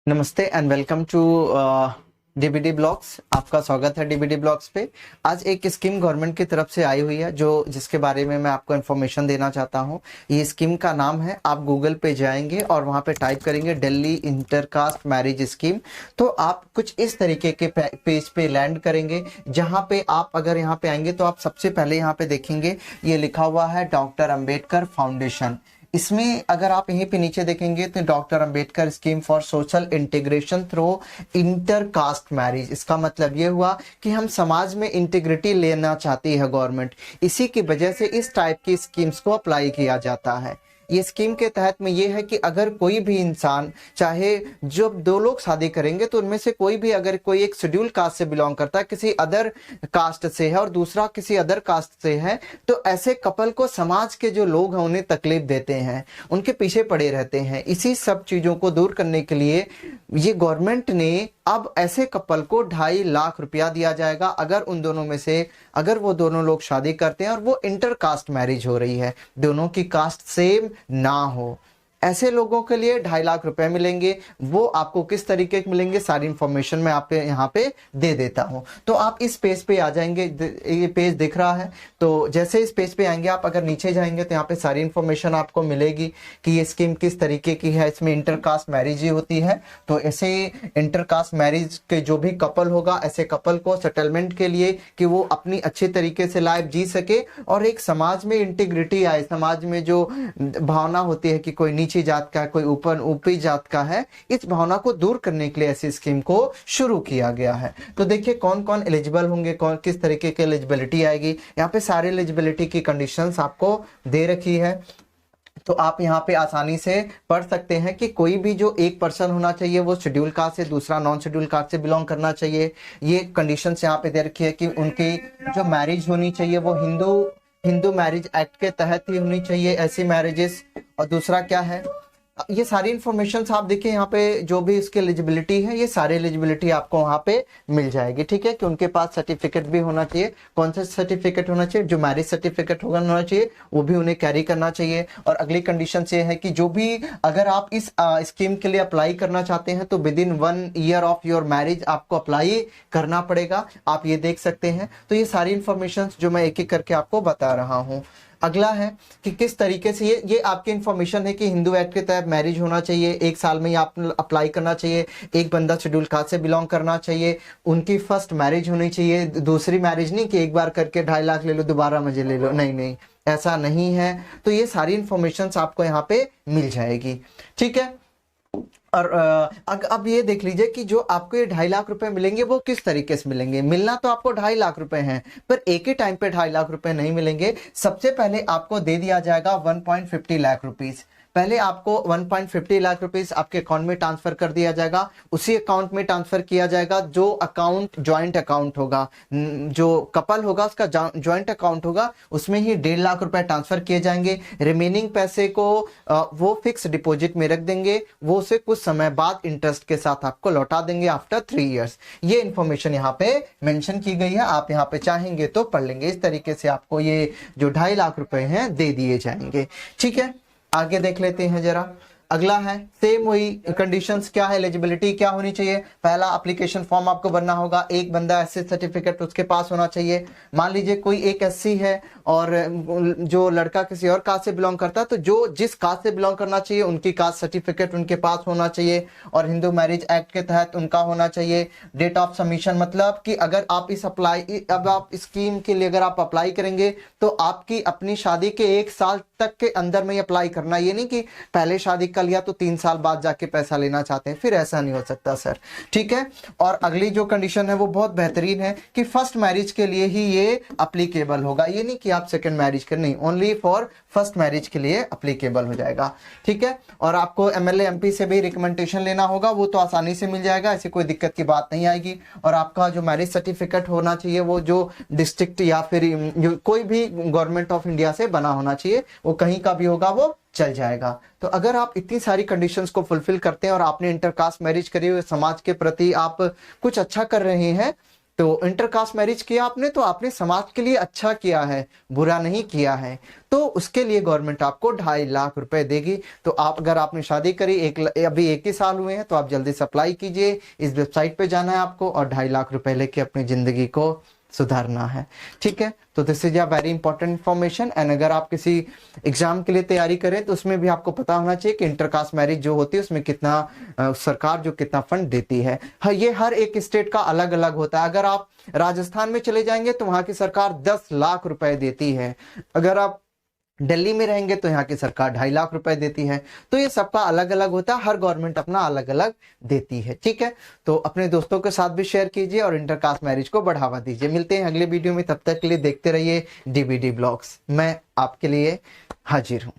नमस्ते and welcome to DBD blogs. आपका स्वागत है डीबीडी ब्लॉग्स पे। आज एक स्कीम गवर्नमेंट की तरफ से आई हुई है जिसके बारे में मैं आपको इन्फॉर्मेशन देना चाहता हूँ। ये स्कीम का नाम है, आप गूगल पे जाएंगे और वहाँ पे टाइप करेंगे दिल्ली इंटरकास्ट मैरिज स्कीम, तो आप कुछ इस तरीके के पेज पे लैंड करेंगे, जहाँ पे आप अगर यहाँ पे आएंगे तो आप सबसे पहले यहाँ पे देखेंगे ये लिखा हुआ है डॉक्टर अंबेडकर फाउंडेशन। इसमें अगर आप यहीं पे नीचे देखेंगे तो doctor Ambedkar scheme for social integration through intercaste marriage. इसका मतलब ये हुआ कि हम समाज में इंटीग्रिटी लेना चाहती है गवर्नमेंट, इसी की वजह से इस टाइप की स्कीम्स को अप्लाई किया जाता है। ये स्कीम के तहत में ये है कि अगर कोई भी इंसान, चाहे जब दो लोग शादी करेंगे तो उनमें से कोई भी अगर कोई एक शेड्यूल कास्ट से बिलोंग करता है, किसी अदर कास्ट से है और दूसरा किसी अदर कास्ट से है, तो ऐसे कपल को समाज के जो लोग हैं उन्हें तकलीफ देते हैं, उनके पीछे पड़े रहते हैं। इसी सब चीजों को दूर करने के लिए ये गवर्नमेंट ने अब ऐसे कपल को 2.5 लाख रुपया दिया जाएगा अगर उन दोनों में से अगर वो दोनों लोग शादी करते हैं और वो इंटरकास्ट मैरिज हो रही है, दोनों की कास्ट सेम ना हो। ऐसे लोगों के लिए 2.5 लाख रुपए मिलेंगे। वो आपको किस तरीके के मिलेंगे, सारी इंफॉर्मेशन मैं आपके यहाँ पे दे देता हूँ। तो आप इस पेज पे आ जाएंगे, ये पेज दिख रहा है, तो जैसे इस पेज पे आएंगे आप अगर नीचे जाएंगे तो यहाँ पे सारी इंफॉर्मेशन आपको मिलेगी कि ये स्कीम किस तरीके की है। इसमें इंटरकास्ट मैरिज ही होती है, तो ऐसे इंटरकास्ट मैरिज के जो भी कपल होगा, ऐसे कपल को सेटलमेंट के लिए कि वो अपनी अच्छे तरीके से लाइफ जी सके और एक समाज में इंटीग्रिटी आए, समाज में जो भावना होती है कि कोई नीचे जात का है, कोई ऊपरी जात का है, इस भावना को दूर करने के लिए ऐसी स्कीम को शुरू किया गया है। तो देखिए कौन कौन एलिजिबल होंगे, कौन किस तरीके की एलिजिबिलिटी आएगी। यहाँ पे सारे एलिजिबिलिटी की कंडीशंस आपको दे रखी है, तो आप यहाँ पे आसानी से पढ़ सकते हैं कि कोई भी जो एक पर्सन होना चाहिए वो शेड्यूल कास्ट से, दूसरा नॉन शेड्यूल कास्ट से बिलोंग करना चाहिए। ये कंडीशंस यहाँ पे दे रखी है कि उनकी जो मैरिज होनी चाहिए वो हिंदू मैरिज एक्ट के तहत ही होनी चाहिए ऐसी मैरिजेस। और दूसरा क्या है, ये सारी इंफॉर्मेशन आप देखिए यहाँ पे जो भी इसकी एलिजिबिलिटी है, ये सारी एलिजिबिलिटी आपको वहाँ पे मिल जाएगी। ठीक है कि उनके पास सर्टिफिकेट भी होना चाहिए। कौन सा सर्टिफिकेट होना चाहिए, जो मैरिज सर्टिफिकेट होना चाहिए वो भी उन्हें कैरी करना चाहिए। और अगली कंडीशन ये है कि जो भी अगर आप इस स्कीम के लिए अप्लाई करना चाहते हैं तो with in 1 year of your marriage आपको अप्लाई करना पड़ेगा। आप ये देख सकते हैं। तो ये सारी इंफॉर्मेशन जो मैं एक एक करके आपको बता रहा हूँ। अगला है कि किस तरीके से ये आपकी इंफॉर्मेशन है कि हिंदू एक्ट के तहत मैरिज होना चाहिए, 1 साल में ही आप अप्लाई करना चाहिए, एक बंदा शेड्यूल कास्ट से बिलोंग करना चाहिए, उनकी फर्स्ट मैरिज होनी चाहिए, दूसरी मैरिज नहीं कि एक बार करके 2.5 लाख ले लो दोबारा मुझे ले लो, नहीं, ऐसा नहीं है। तो ये सारी इंफॉर्मेशन आपको यहाँ पे मिल जाएगी। ठीक है। और अब ये देख लीजिए कि जो आपको ये 2.5 लाख रुपए मिलेंगे वो किस तरीके से मिलेंगे। मिलना तो आपको 2.5 लाख रुपए हैं, पर एक ही टाइम पे 2.5 लाख रुपए नहीं मिलेंगे। सबसे पहले आपको दे दिया जाएगा 1.50 लाख रुपीस। पहले आपको 1.50 लाख रुपीस आपके अकाउंट में ट्रांसफर कर दिया जाएगा। उसी अकाउंट में ट्रांसफर किया जाएगा जो अकाउंट ज्वाइंट अकाउंट होगा, जो कपल होगा उसका ज्वाइंट अकाउंट होगा, उसमें ही 1.5 लाख रुपए ट्रांसफर किए जाएंगे। रिमेनिंग पैसे को वो फिक्स डिपॉजिट में रख देंगे, वो उसे कुछ समय बाद इंटरेस्ट के साथ आपको लौटा देंगे आफ्टर 3 इयर्स। ये इंफॉर्मेशन यहाँ पे मेंशन की गई है, आप यहाँ पे चाहेंगे तो पढ़ लेंगे। इस तरीके से आपको ये जो 2.5 लाख रुपए हैं दे दिए जाएंगे। ठीक है, आगे देख लेते हैं जरा। अगला है सेम वही कंडीशंस, क्या है, एलिजिबिलिटी क्या होनी चाहिए। पहला एप्लीकेशन फॉर्म आपको भरना होगा, एक बंदा एससी सर्टिफिकेट उसके पास होना चाहिए। मान लीजिए कोई एक एससी है और जो लड़का किसी और कास्ट से बिलोंग करता है, तो जो जिस कास्ट से बिलोंग करना चाहिए उनकी कास्ट सर्टिफिकेट उनके पास होना चाहिए और हिंदू मैरिज एक्ट के तहत उनका होना चाहिए। डेट ऑफ सबमिशन मतलब कि अगर आप आप स्कीम के लिए अगर आप अप्लाई करेंगे तो आपकी अपनी शादी के 1 साल तक के अंदर में अप्लाई करना। ये नहीं कि पहले शादी कर लिया तो 3 साल बाद जाके पैसा लेना चाहते हैं, फिर ऐसा नहीं हो सकता सर। ठीक है। और अगली जो कंडीशन है वो बहुत बेहतरीन है कि फर्स्ट मैरिज के लिए ही ये अप्लीकेबल होगा। ये नहीं कि आप सेकंड मैरिज कर, नहीं, ओनली फॉर फर्स्ट मैरिज के लिए अप्लीकेबल हो जाएगा। ठीक है। और आपको एमएलए एमपी से भी रिकमेंडेशन लेना होगा, वो तो आसानी से मिल जाएगा, ऐसी कोई दिक्कत की बात नहीं आएगी। और आपका जो मैरिज सर्टिफिकेट होना चाहिए वो जो डिस्ट्रिक्ट या फिर कोई भी गवर्नमेंट ऑफ इंडिया से बना होना चाहिए, वो कहीं का भी होगा वो चल जाएगा। तो अगर आप इतनी सारी कंडीशंस को फुलफिल करते हैं और आपने इंटरकास्ट मैरिज करी हुई, समाज के प्रति आप कुछ अच्छा कर रहे हैं, तो इंटरकास्ट मैरिज किया आपने तो आपने समाज के लिए अच्छा किया है, बुरा नहीं किया है, तो उसके लिए गवर्नमेंट आपको 2.5 लाख रुपए देगी। तो आप अगर आपने शादी करी अभी 1 ही साल हुए हैं तो आप जल्दी से अप्लाई कीजिए, इस वेबसाइट पे जाना है आपको और 2.5 लाख रुपए लेके अपनी जिंदगी को सुधारना है। ठीक है, तो this is a very important information. And अगर आप किसी एग्जाम के लिए तैयारी करें तो उसमें भी आपको पता होना चाहिए कि इंटरकास्ट मैरिज जो होती है उसमें कितना सरकार जो कितना फंड देती है। हाँ, ये हर एक स्टेट का अलग अलग होता है। अगर आप राजस्थान में चले जाएंगे तो वहां की सरकार 10 लाख रुपए देती है, अगर आप दिल्ली में रहेंगे तो यहाँ की सरकार 2.5 लाख रुपए देती है। तो ये सबका अलग अलग होता है, हर गवर्नमेंट अपना अलग अलग देती है। ठीक है, तो अपने दोस्तों के साथ भी शेयर कीजिए और इंटरकास्ट मैरिज को बढ़ावा दीजिए। मिलते हैं अगले वीडियो में, तब तक के लिए देखते रहिए डीबीडी ब्लॉग्स। मैं आपके लिए हाजिर हूँ।